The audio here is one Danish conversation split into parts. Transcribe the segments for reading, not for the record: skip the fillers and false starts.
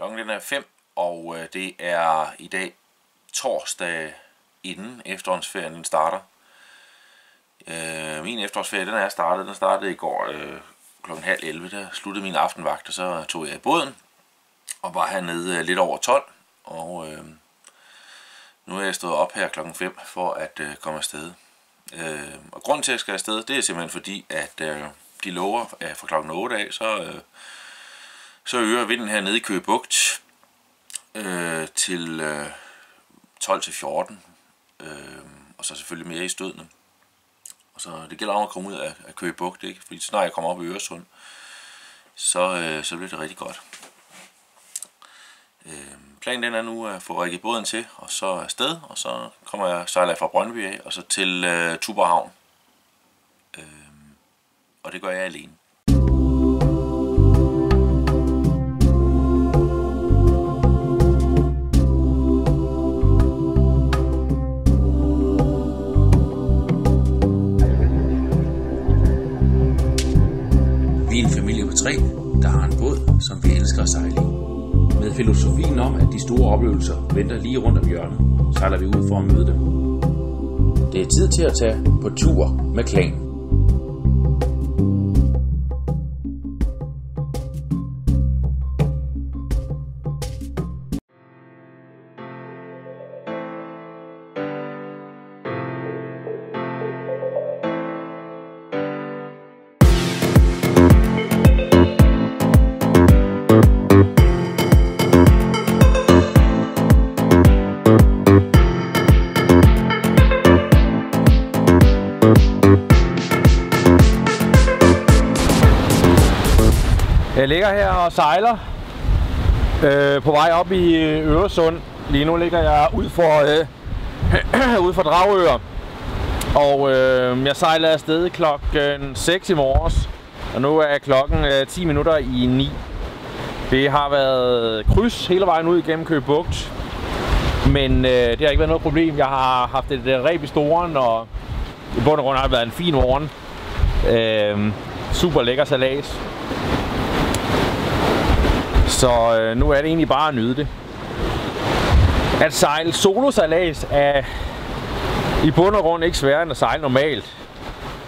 Klokken den er 5, og det er i dag torsdag inden efterårsferien den starter. Min efterårsferie den er startet. Den startede i går klokken 10:30. Der sluttede min aftenvagt, og så tog jeg i båden og var hernede lidt over 12. Og nu er jeg stået op her klokken 5 for at komme afsted. Og grunden til at jeg skal afsted, det er simpelthen fordi, at de lover fra klokken 8 af, så øger vinden her nede i Køge Bugt til 12 til 14, og så selvfølgelig mere i stødene. Og så det gælder om at komme ud af Køge Bugt, ikke? Fordi snart jeg kommer op i Øresund, så bliver det rigtig godt. Planen den er nu at få rigget båden til, og så afsted, og så sejler jeg fra Brøndby af, og så til Tuborg Havn. Og det gør jeg alene. Vi er en familie på 3, der har en båd, som vi elsker at sejle i. Med filosofien om, at de store oplevelser venter lige rundt om hjørnet, sejler vi ud for at møde dem. Det er tid til at tage på tur med Klan. Jeg ligger her og sejler på vej op i Øresund. Lige nu ligger jeg ud for Dragør. Og jeg sejler afsted klokken 6 i morges. Og nu er klokken 10 minutter i 9. Det har været kryds hele vejen ud igennem Køge Bugt. Men det har ikke været noget problem. Jeg har haft et reb i storen, og i bund og grund har det været en fin morgen. Super lækker salat. Så nu er det egentlig bare at nyde det. At sejle solosejlads er i bund og grund ikke sværere end at sejle normalt.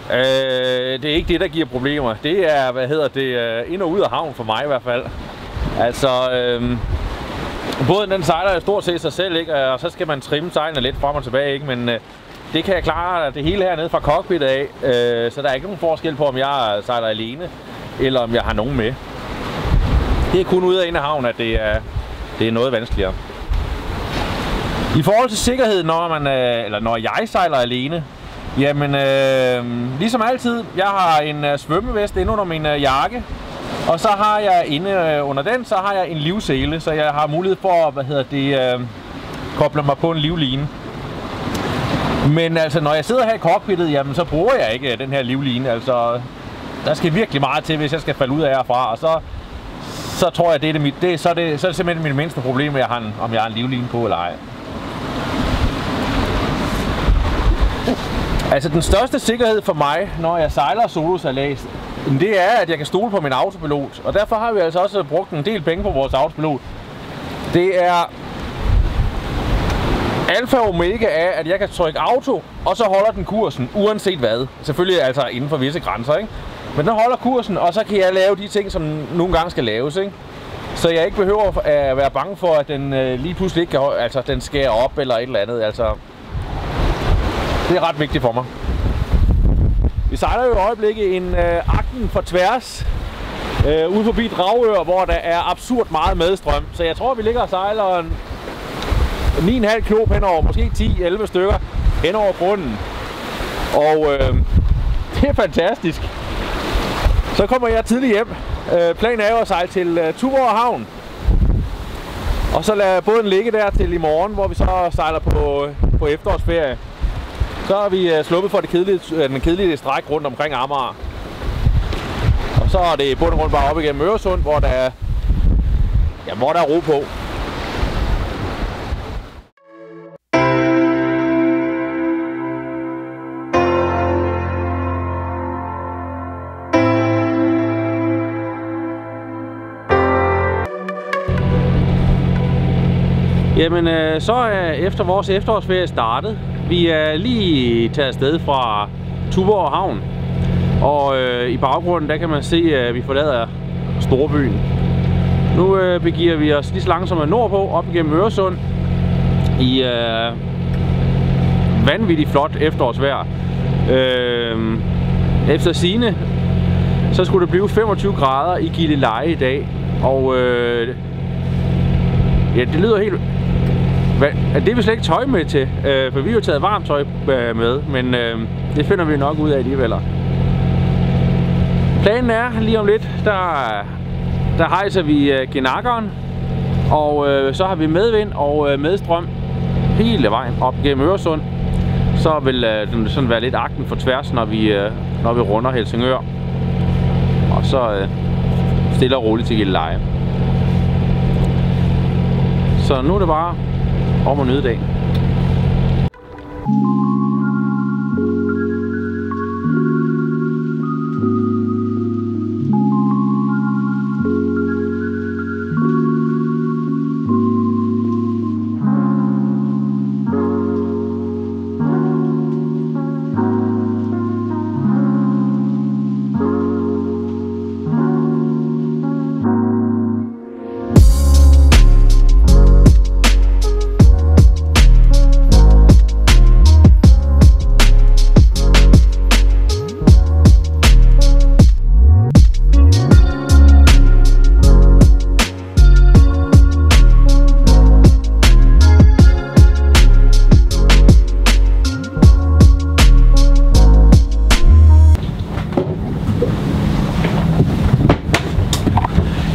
Det er ikke det, der giver problemer. Det er, ind og ud af havn for mig i hvert fald. Altså, båden den sejler stort set sig selv, ikke? Og så skal man trimme sejlene lidt frem og tilbage, ikke? Men det kan jeg klare det hele hernede fra cockpittet af. Så der er ikke nogen forskel på, om jeg sejler alene, eller om jeg har nogen med. Det er kun ude af ind af havn, at det er noget vanskeligere. I forhold til sikkerhed, når jeg sejler alene, jamen ligesom altid, jeg har en svømmevest inde under min jakke, og så har jeg inde under den, så har jeg en livsele, så jeg har mulighed for at koble mig på en livline. Men altså, når jeg sidder her i cockpittet, jamen så bruger jeg ikke den her livline. Altså, der skal virkelig meget til, hvis jeg skal falde ud af herfra, og så tror jeg, så er det simpelthen mit mindste problem, om jeg har en livline på eller ej. Altså den største sikkerhed for mig, når jeg sejler solosejlads, det er, at jeg kan stole på min autopilot. Og derfor har vi altså også brugt en del penge på vores autopilot. Det er alfa og omega af, at jeg kan trykke auto, og så holder den kursen, uanset hvad. Selvfølgelig altså inden for visse grænser, ikke? Men den holder kursen, og så kan jeg lave de ting, som nogle gange skal laves, ikke? Så jeg ikke behøver at være bange for, at den lige pludselig ikke den skærer op eller et eller andet. Altså, det er ret vigtigt for mig. Vi sejler jo i øjeblikket en akten for tværs ude forbi Dragør, hvor der er absurd meget medstrøm. Så jeg tror, vi ligger og sejler 9,5 knop henover, måske 10-11 stykker henover grunden. Og det er fantastisk. Så kommer jeg tidligt hjem. Planen er jo at sejle til Tuborg Havn. Og så lader båden ligge der til i morgen, hvor vi så sejler på efterårsferie. Så er vi sluppet for den kedelige stræk rundt omkring Amager. Og så er det bund og grund bare op igennem Øresund, hvor der er ro på. Jamen, så er efter vores efterårsferie startet. Vi er lige taget afsted fra Tuborg Havn. Og i baggrunden, der kan man se, at vi forlader storbyen. Nu begiver vi os lige så langsomt nordpå, op igennem Øresund. I vanvittigt flot efterårsvejr. Efter sigende, så skulle det blive 25 grader i Gilleleje i dag. Og ja, det lyder helt... Det er vi slet ikke tøj med til, for vi har jo taget varmt tøj med, men det finder vi nok ud af alligevel. Planen er lige om lidt, der hejser vi Genakkeren, og så har vi medvind og medstrøm hele vejen op gennem Øresund. Så vil den sådan være lidt agten for tværs, når vi runder Helsingør. Og så stille og roligt til Gilleleje. Så nu er det bare om at nyde dagen.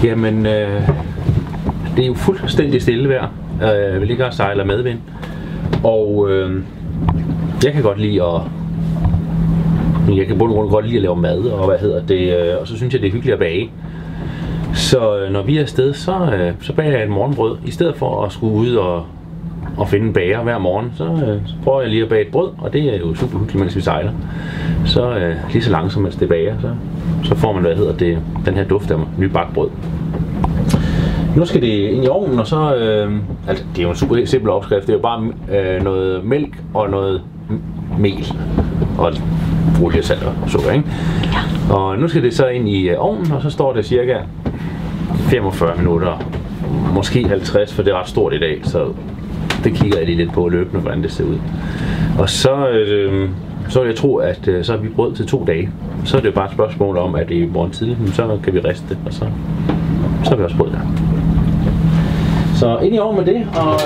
Jamen, det er jo fuldstændig stille vejr. Vi ligger og sejler medvind. Og jeg kan godt lide at... Jeg kan godt lide at lave mad, og og så synes jeg, det er hyggeligt at bage. Så når vi er afsted, så bager jeg et morgenbrød. I stedet for at skulle ud og finde en bager hver morgen, så prøver jeg lige at bage et brød, og det er jo super hyggeligt, mens vi sejler. Så lige så langsomt, mens det bager, så får man, den her duft af nybagt brød. Nu skal det ind i ovnen, og så... altså, det er jo en super simpel opskrift. Det er jo bare noget mælk og noget mel. Og olie, salt og sukker, ikke? Ja. Og nu skal det så ind i ovnen, og så står det cirka 45 minutter. Måske 50, for det er ret stort i dag, så det kigger jeg lige lidt på løbende, hvordan det ser ud. Og så jeg tror, at så har vi brød til 2 dage. Så er det jo bare et spørgsmål om, at det er i morgen tidlig, så kan vi riste det, og så har vi også brød der. Så ind i ovnen med det, og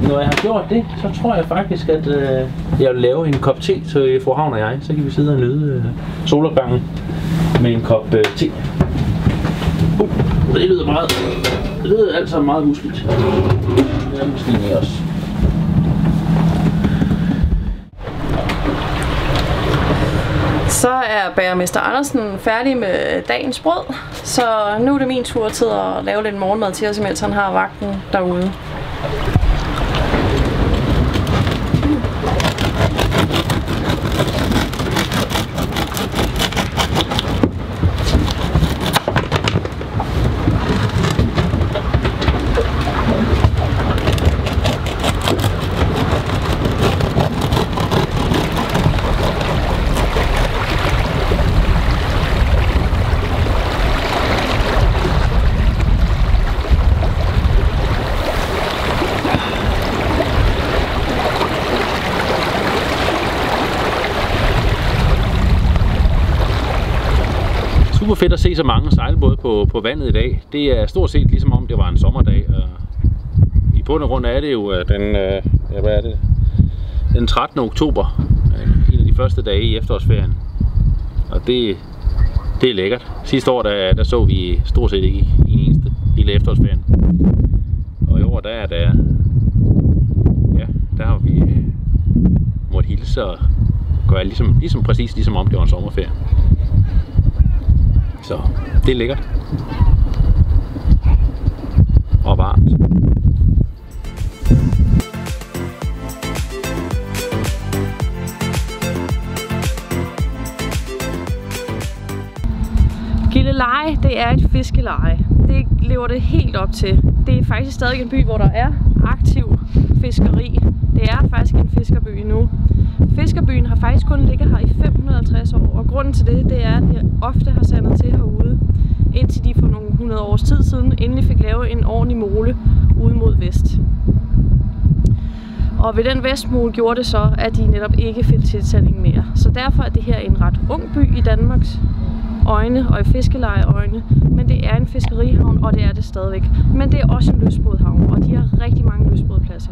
når jeg har gjort det, så tror jeg faktisk, at jeg vil lave en kop te til fru Havn og jeg. Så kan vi sidde og nyde solopgangen med en kop te. Det lyder alt sammen meget husligt. Det er måske med også. Så er bagermester Andersen færdig med dagens brød, så nu er det min tur til at lave lidt morgenmad til os, imens han har vagten derude. Super fedt at se så mange sejlbåde på vandet i dag. Det er stort set ligesom om det var en sommerdag. I bund og grund er det jo den 13. oktober, en af de første dage i efterårsferien. Og det er lækkert. Sidste år der så vi stort set ikke en eneste hele efterårsferien. Og i år der har vi måtte hilse og gøre præcis ligesom om det var en sommerferie. Så det er lækkert. Og varmt. Gilleleje, det er et fiskeleje. Det lever det helt op til. Det er faktisk stadig en by, hvor der er aktiv fiskeri. Det er faktisk en fiskerby nu. Fiskerbyen har faktisk kun ligget her i 550 år, og grunden til det er, at de ofte har sandet til herude, indtil de for nogle 100 års tid siden endelig fik lavet en ordentlig mole ude mod vest. Og ved den vestmole gjorde det så, at de netop ikke fik tilsanding mere. Så derfor er det her en ret ung by i Danmarks øjne og i fiskelejeøjne, men det er en fiskerihavn, og det er det stadigvæk. Men det er også en lystbådhavn, og de har rigtig mange lystbådpladser.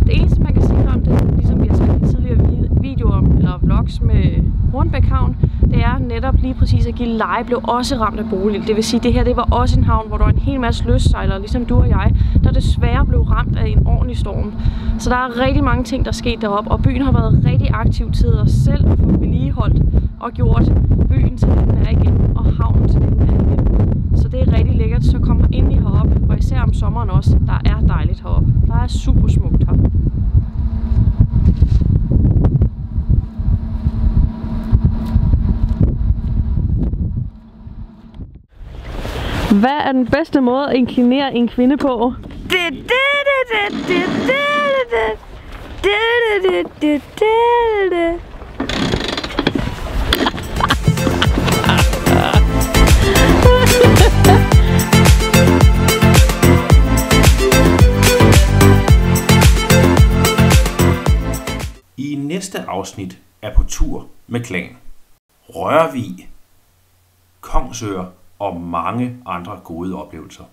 Det eneste, man kan sige om det, ligesom vi har sagt i tidligere videoer eller vlogs med Hornbæk Havn, det er netop lige præcis, at Gilleleje blev også ramt af boligild. Det vil sige, at det her det var også en havn, hvor der var en hel masse lystsejlere, ligesom du og jeg, der desværre blev ramt af en ordentlig storm. Så der er rigtig mange ting, der er sket deroppe, og byen har været rigtig aktiv til at selv få vedligeholdt og gjort byen til den er igen, og havnen til den er igen. Så det er rigtig lækkert, så kom endelig herop, og især om sommeren også, der er dejligt heroppe. Der er super smukt her. Hvad er den bedste måde at inklinere en kvinde på? I næste afsnit er på tur med Klan, Rørvig, Kongsør og mange andre gode oplevelser.